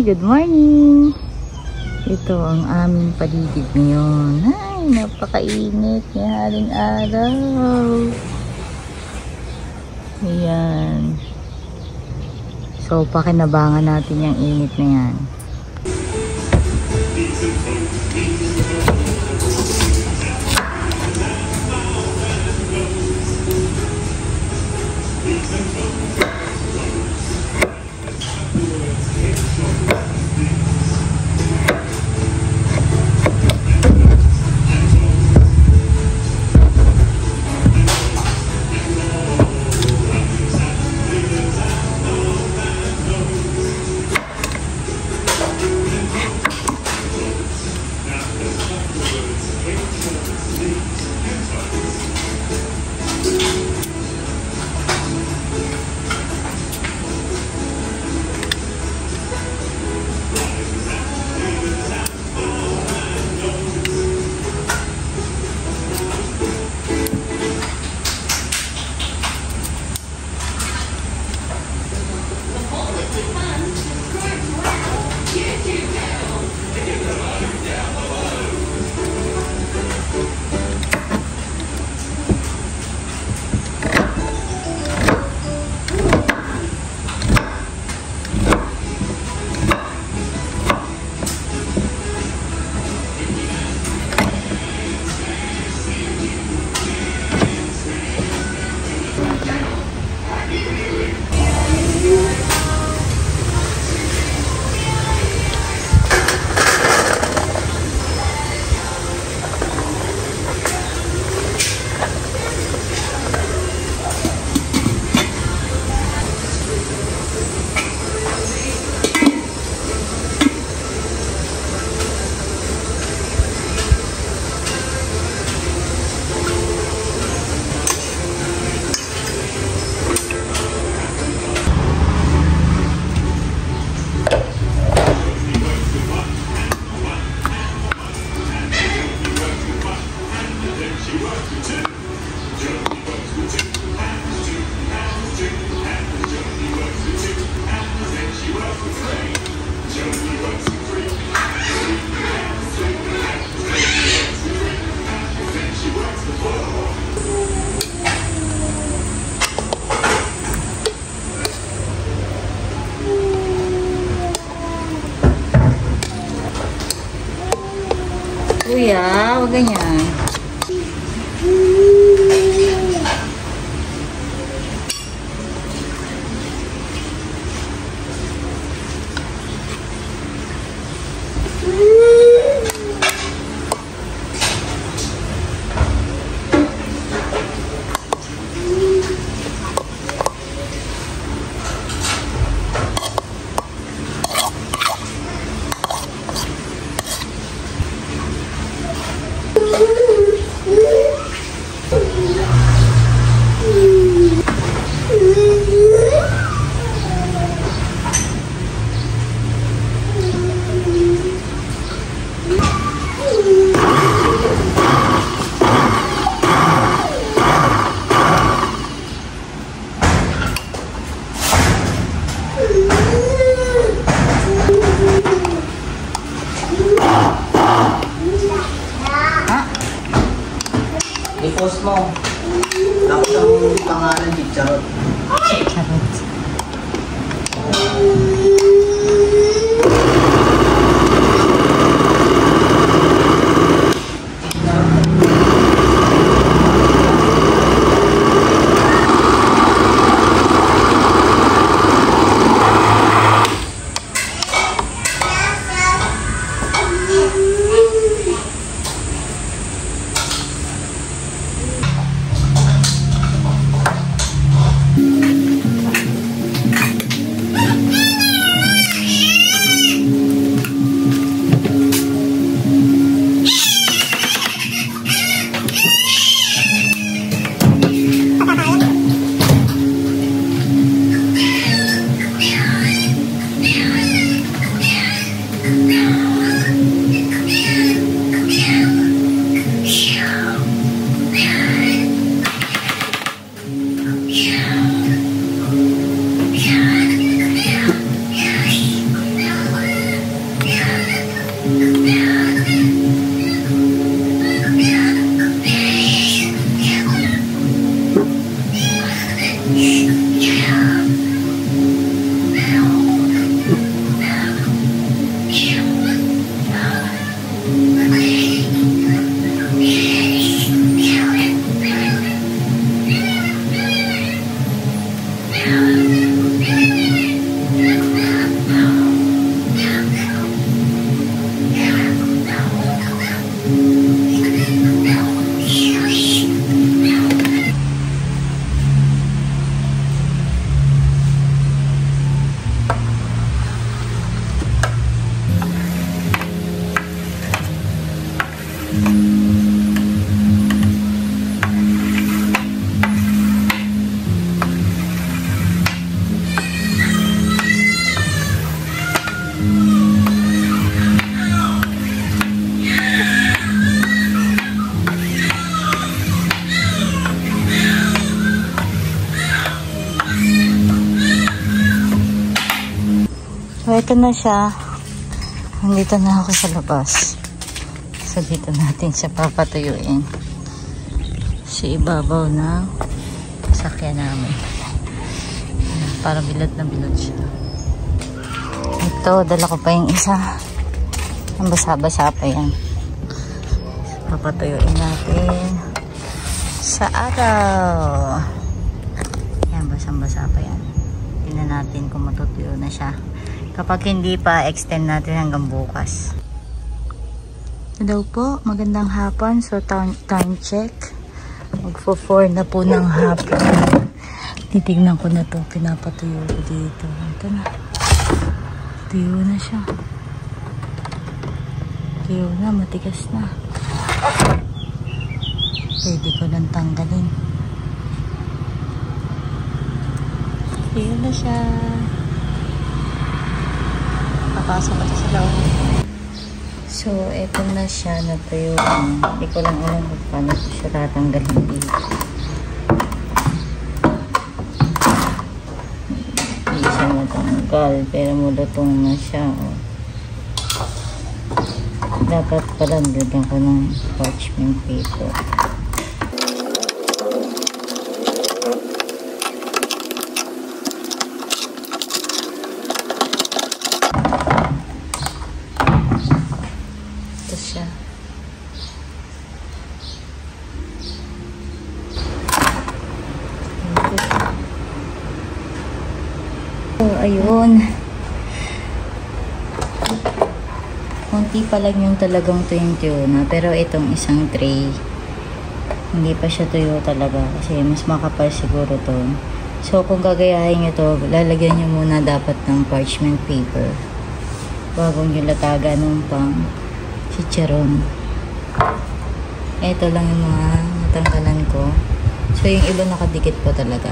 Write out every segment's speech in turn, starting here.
good morning! Ito ang aming paligid ngayon. Ay, napakainit ng haring araw. Ayan. So, pakinabangan natin yung init na yan. Kuya, huwag ganyan. I-post mo. Tapos ang pangalan ni Charot. Charot. So, ito na siya. Nandito na ako sa labas. So, dito natin siya papatuyuin. Sa ibabaw ng sasakyan namin. Para bilad na bilad siya. Ito, dala ko pa yung isa. Ang basa-basa pa yan. Papatuyuin natin sa araw. Yan, basang-basa pa yan. Tingnan natin kung matutuyo na siya. Kapag hindi pa, extend natin hanggang bukas. Hello po, magandang hapon. So, time check. Magpo-4 na po ng hapon. Titignan ko na to. Pinapatuyo ko dito. Ito na. Tuyo na siya. Tuyo na, matigas na. Pwede ko lang tanggalin. Tuyo na siya. Papasok ito sa loob. So, eto na siya, natuyo. Hindi ko lang alam kung paano siya tatanggalin dito. Hindi siya matanggal, pero mulutong na siya. Oh. Dapat pala nilagyan ko ng parchment paper. So, ayun. Konti pa lang yung talagang tuyo na. Pero itong isang tray, hindi pa siya tuyo talaga. Kasi mas makapal siguro to. So, kung gagayahin nyo to, lalagyan nyo muna dapat ng parchment paper. Bago nyo latagan ng pang chicharon. Ito lang yung mga natanggalan ko. So, yung iba nakadikit po talaga.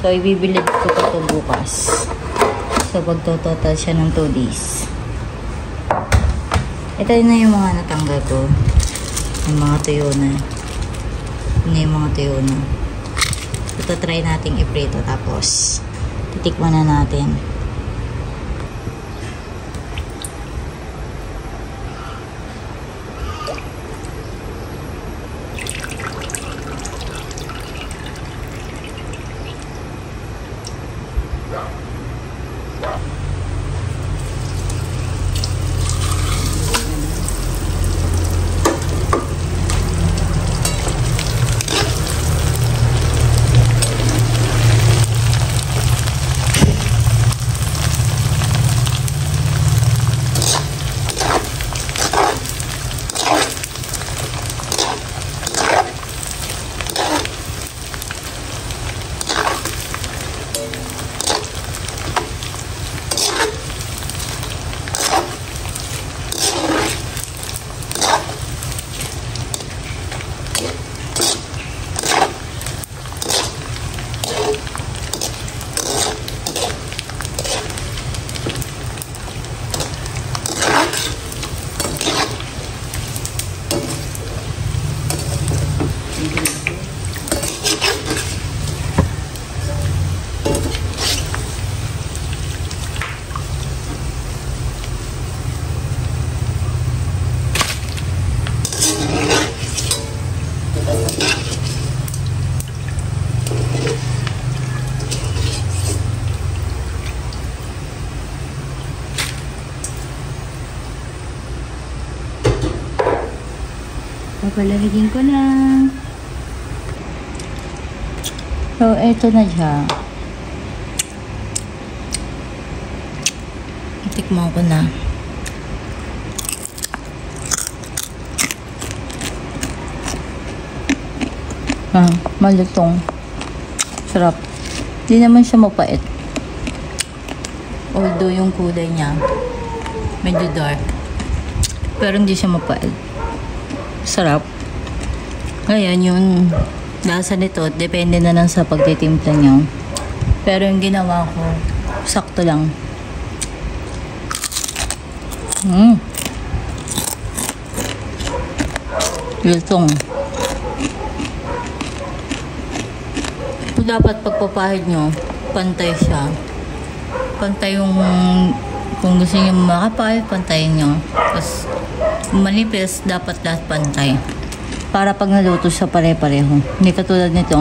So, ibibilid ko pa ito bukas. So, pagtototal siya ng 2 days. Ito na yung mga natanggal ko. Yung mga tuyo na. Yun yung mga tuyo na. Ito, try nating iprito. Tapos, titikman na natin. Papalamigin ko na. So, eto na siya. Tikman ko na. Malutong. Sarap. Hindi naman siya mapait. Although yung kulay niya medyo dark. Pero hindi siya mapait. Sarap. Ngayon, yung lasa nito, depende na lang sa pagtitimpla niyo. Pero yung ginawa ko, sakto lang. Lutong. Dapat pagpapahid nyo, pantay siya. Pantay yung, kung gusto nyo makapal, pantayin nyo. Tapos, manipis, dapat lahat pantay. Para pag naluto siya pare-pareho. Hindi katulad nito.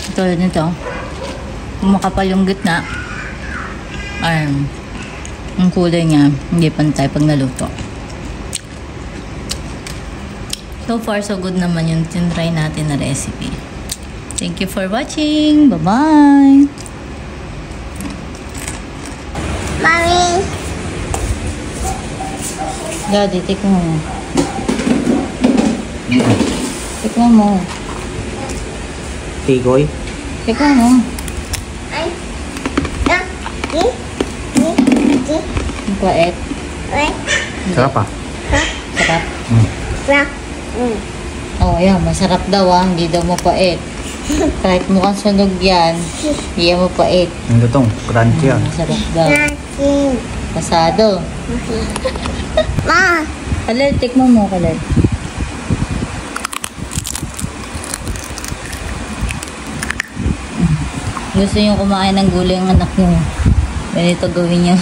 Katulad nito. Kung makapal yung gitna, ang kulay niya, hindi pantay pag naluto. So far, so good naman yung tinry natin na recipe. Thank you for watching. Bye-bye. Mommy. Daddy, tikman mo. Tikman mo. Tigoy. Tikman mo. Ay. Ang kwait. Sarap ah. Sarap. Sarap. Oh, yan. Masarap daw ah. Hindi daw mapait. Kahit mukhang sunog yan, hindi yan mapait. Ang lutong. Crunchy ah. Masarap daw. Pasado. Ma. Kalel, tikman mo, Kalel. Gusto nyo kumain ng gulay ang anak nyo. Ganito gawin nyo.